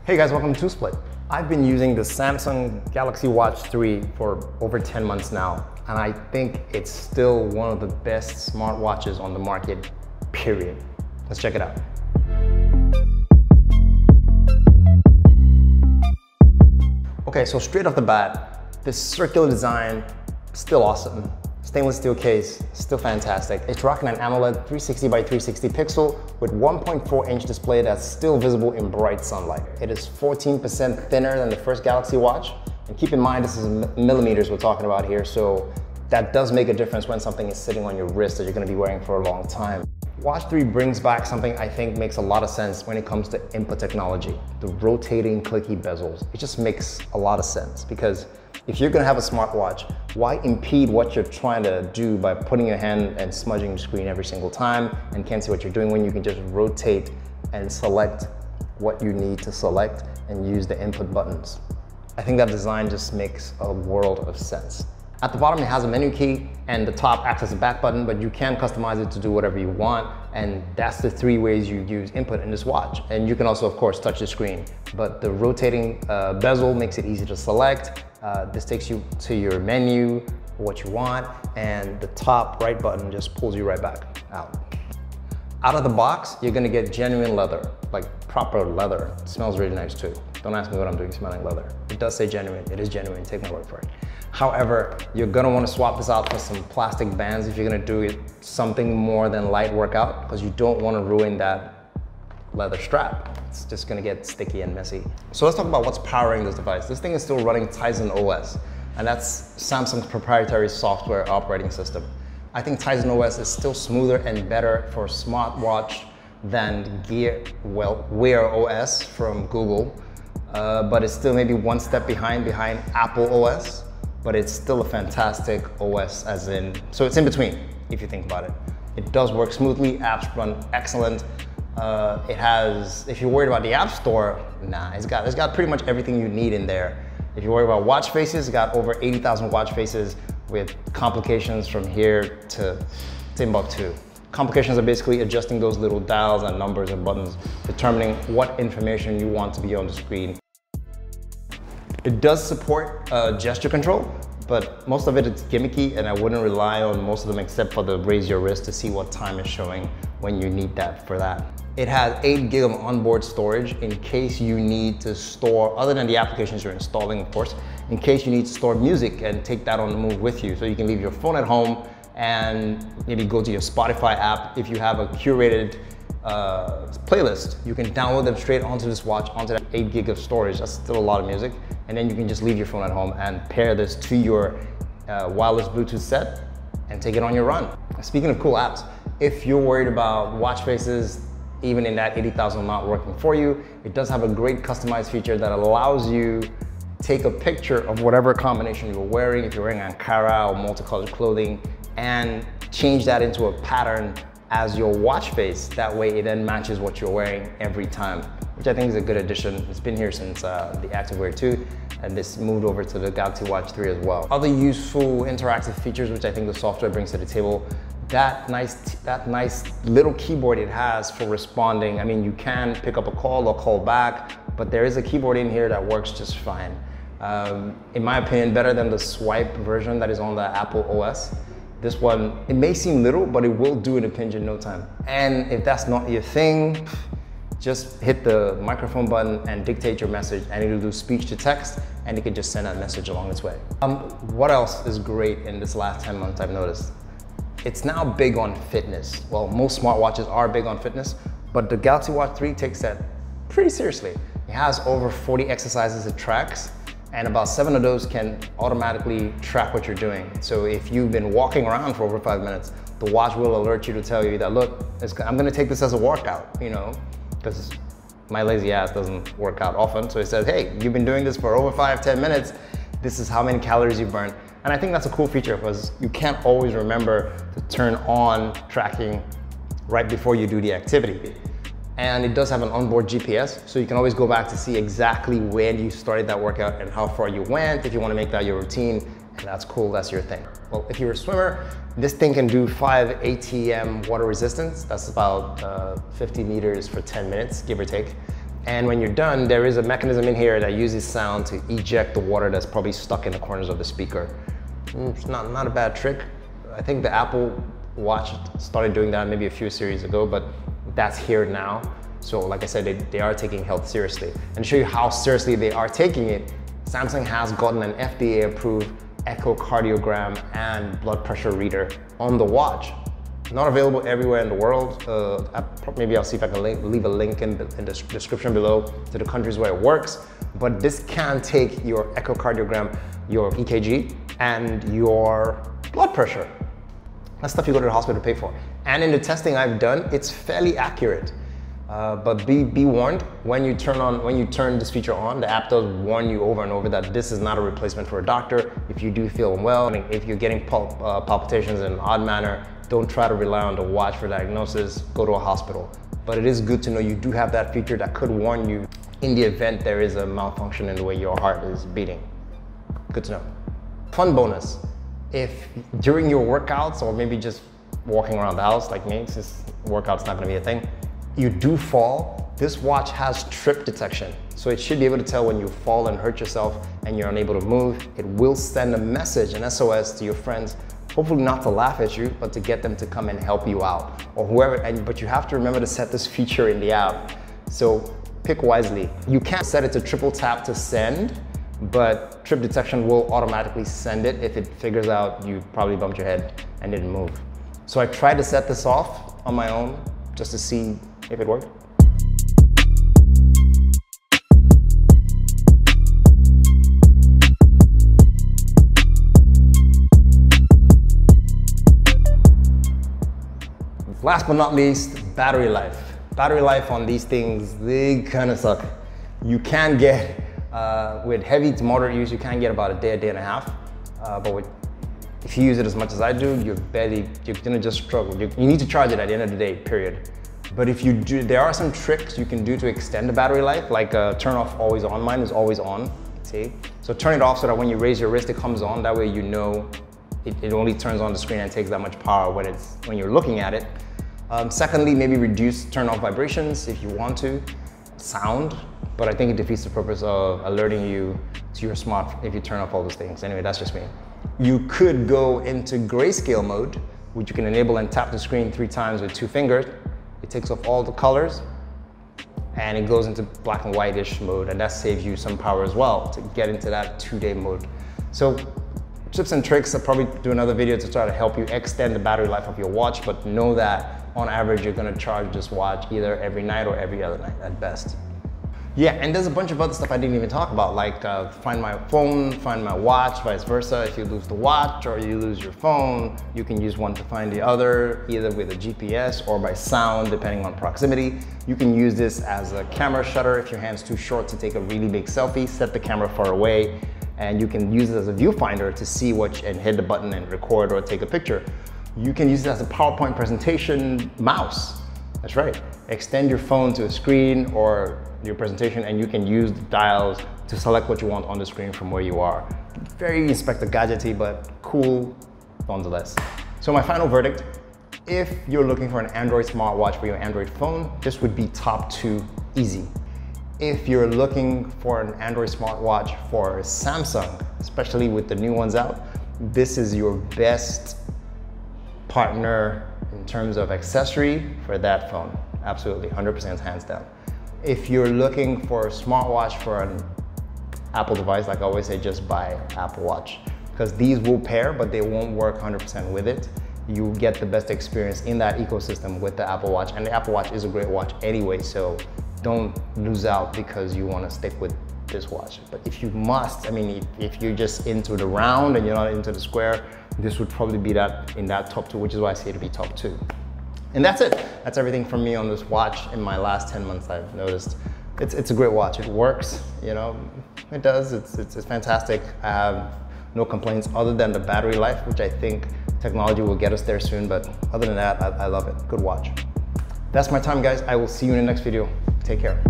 Hey guys, welcome to Split. I've been using the Samsung Galaxy Watch 3 for over 10 months now, and I think it's still one of the best smartwatches on the market, period. Let's check it out. Okay, so straight off the bat, this circular design, still awesome. Stainless steel case, still fantastic. It's rocking an AMOLED 360 by 360 pixel with 1.4-inch display that's still visible in bright sunlight. It is 14% thinner than the first Galaxy Watch. And keep in mind, this is millimeters we're talking about here, so that does make a difference when something is sitting on your wrist that you're gonna be wearing for a long time. Watch 3 brings back something I think makes a lot of sense when it comes to input technology, the rotating clicky bezels. It just makes a lot of sense because if you're gonna have a smartwatch, why impede what you're trying to do by putting your hand and smudging the screen every single time and can't see what you're doing when you can just rotate and select what you need to select and use the input buttons? I think that design just makes a world of sense. At the bottom, it has a menu key and the top acts as a back button, but you can customize it to do whatever you want. And that's the 3 ways you use input in this watch. And you can also, of course, touch the screen, but the rotating bezel makes it easy to select. This takes you to your menu, what you want, and the top right button just pulls you right back out. Out of the box, you're gonna get genuine leather, like proper leather. It smells really nice too. Don't ask me what I'm doing smelling leather. It does say genuine, it is genuine, take my word for it. However, you're gonna wanna swap this out for some plastic bands if you're gonna do it something more than light workout, because you don't wanna ruin that leather strap. It's just gonna get sticky and messy. So let's talk about what's powering this device. This thing is still running Tizen OS, and that's Samsung's proprietary software operating system. I think Tizen OS is still smoother and better for a smartwatch than Wear OS from Google, but it's still maybe one step behind Apple OS, but it's still a fantastic OS so it's in between if you think about it. It does work smoothly, apps run excellent. If you're worried about the App Store, nah, it's got pretty much everything you need in there. If you're worried about watch faces, it's got over 80,000 watch faces with complications from here to Timbuktu. Complications are basically adjusting those little dials and numbers and buttons, determining what information you want to be on the screen. It does support gesture control, but most of it is gimmicky, and I wouldn't rely on most of them except for the raise your wrist to see what time is showing when you need that for that. It has 8 GB of onboard storage in case you need to store, other than the applications you're installing, of course, in case you need to store music and take that on the move with you. So you can leave your phone at home and maybe go to your Spotify app. If you have a curated playlist, you can download them straight onto this watch, onto that 8 GB of storage. That's still a lot of music. And then you can just leave your phone at home and pair this to your wireless Bluetooth set and take it on your run. Speaking of cool apps, if you're worried about watch faces, even in that 80,000 not working for you, it does have a great customized feature that allows you take a picture of whatever combination you're wearing, if you're wearing Ankara or multicolored clothing, and change that into a pattern as your watch face. That way it then matches what you're wearing every time, which I think is a good addition. It's been here since the Activewear 2, and this moved over to the Galaxy Watch 3 as well. Other useful interactive features, which I think the software brings to the table, that nice little keyboard it has for responding. I mean, you can pick up a call or call back, but there is a keyboard in here that works just fine. In my opinion, better than the swipe version that is on the Apple OS. This one, it may seem little, but it will do in a pinch in no time. And if that's not your thing, just hit the microphone button and dictate your message, and it'll do speech to text, and it can just send that message along its way. What else is great in this last 10 months I've noticed? It's now big on fitness. Well, most smartwatches are big on fitness, but the Galaxy Watch 3 takes that pretty seriously. It has over 40 exercises it tracks, and about 7 of those can automatically track what you're doing. So if you've been walking around for over 5 minutes, the watch will alert you to tell you that, look, I'm gonna take this as a workout, you know, because my lazy ass doesn't work out often. So it says, hey, you've been doing this for over 5-10 minutes. This is how many calories you burned. And I think that's a cool feature because you can't always remember to turn on tracking right before you do the activity. And it does have an onboard GPS, so you can always go back to see exactly when you started that workout and how far you went, if you want to make that your routine, and that's cool, that's your thing. Well, if you're a swimmer, this thing can do 5 ATM water resistance. That's about 50 meters for 10 minutes, give or take. And when you're done, there is a mechanism in here that uses sound to eject the water that's probably stuck in the corners of the speaker. It's not a bad trick. I think the Apple Watch started doing that maybe a few series ago, but that's here now. So like I said, they are taking health seriously. And to show you how seriously they are taking it, Samsung has gotten an FDA approved echocardiogram and blood pressure reader on the watch. Not available everywhere in the world. Maybe I'll see if I can leave a link in the description below to the countries where it works. But this can take your echocardiogram, your EKG, and your blood pressure. That's stuff you go to the hospital to pay for. And in the testing I've done, it's fairly accurate. But be warned, when you turn this feature on, the app does warn you over and over that this is not a replacement for a doctor. If you do feel unwell, if you're getting palpitations in an odd manner, don't try to rely on the watch for diagnosis, go to a hospital. But it is good to know you do have that feature that could warn you in the event there is a malfunction in the way your heart is beating. Good to know. Fun bonus, if during your workouts or maybe just walking around the house like me, since workout's not gonna be a thing, you do fall, this watch has trip detection. So it should be able to tell when you fall and hurt yourself and you're unable to move. It will send a message, an SOS to your friends, hopefully not to laugh at you, but to get them to come and help you out or whoever. But you have to remember to set this feature in the app. So pick wisely. You can't set it to triple tap to send, but trip detection will automatically send it if it figures out you probably bumped your head and didn't move. So I tried to set this off on my own just to see if it worked. Last but not least, battery life. Battery life on these things, they kind of suck. You can get, with heavy to moderate use, you can get about a day and a half. But if you use it as much as I do, you're gonna just struggle. You need to charge it at the end of the day, period. But if you do, there are some tricks you can do to extend the battery life, like turn off always on. Mine is always on, see? So turn it off so that when you raise your wrist, it comes on. That way you know it only turns on the screen and takes that much power when you're looking at it. Secondly, maybe turn off vibrations if you want to, sound, but I think it defeats the purpose of alerting you to your smartphone if you turn off all those things. Anyway, that's just me. You could go into grayscale mode, which you can enable and tap the screen 3 times with 2 fingers. It takes off all the colors and it goes into black and white-ish mode, and that saves you some power as well to get into that 2-day mode. So tips and tricks, I'll probably do another video to try to help you extend the battery life of your watch, but know that on average, you're gonna charge this watch either every night or every other night at best. Yeah, and there's a bunch of other stuff I didn't even talk about, like find my phone, find my watch, vice versa. If you lose the watch or you lose your phone, you can use one to find the other, either with a GPS or by sound, depending on proximity. You can use this as a camera shutter if your hand's too short to take a really big selfie, set the camera far away, and you can use it as a viewfinder to see and hit the button and record or take a picture. You can use it as a PowerPoint presentation mouse. That's right. Extend your phone to a screen or your presentation and you can use the dials to select what you want on the screen from where you are. Very Inspector Gadgety, but cool nonetheless. So my final verdict, if you're looking for an Android smartwatch for your Android phone, this would be top 2 easy. If you're looking for an Android smartwatch for Samsung, especially with the new ones out, this is your best partner in terms of accessory for that phone. Absolutely, 100% hands down. If you're looking for a smartwatch for an Apple device, like I always say, just buy Apple Watch, because these will pair, but they won't work 100% with it. You get the best experience in that ecosystem with the Apple Watch, and the Apple Watch is a great watch anyway, so don't lose out because you want to stick with this watch. But if you must, I mean, if you're just into the round and you're not into the square, this would probably be in that top 2, which is why I say to be top 2. And that's it. That's everything from me on this watch. In my last 10 months, I've noticed it's a great watch. It works, you know, it does. It's fantastic. I have no complaints other than the battery life, which I think technology will get us there soon. But other than that, I love it. Good watch. That's my time, guys. I will see you in the next video. Take care.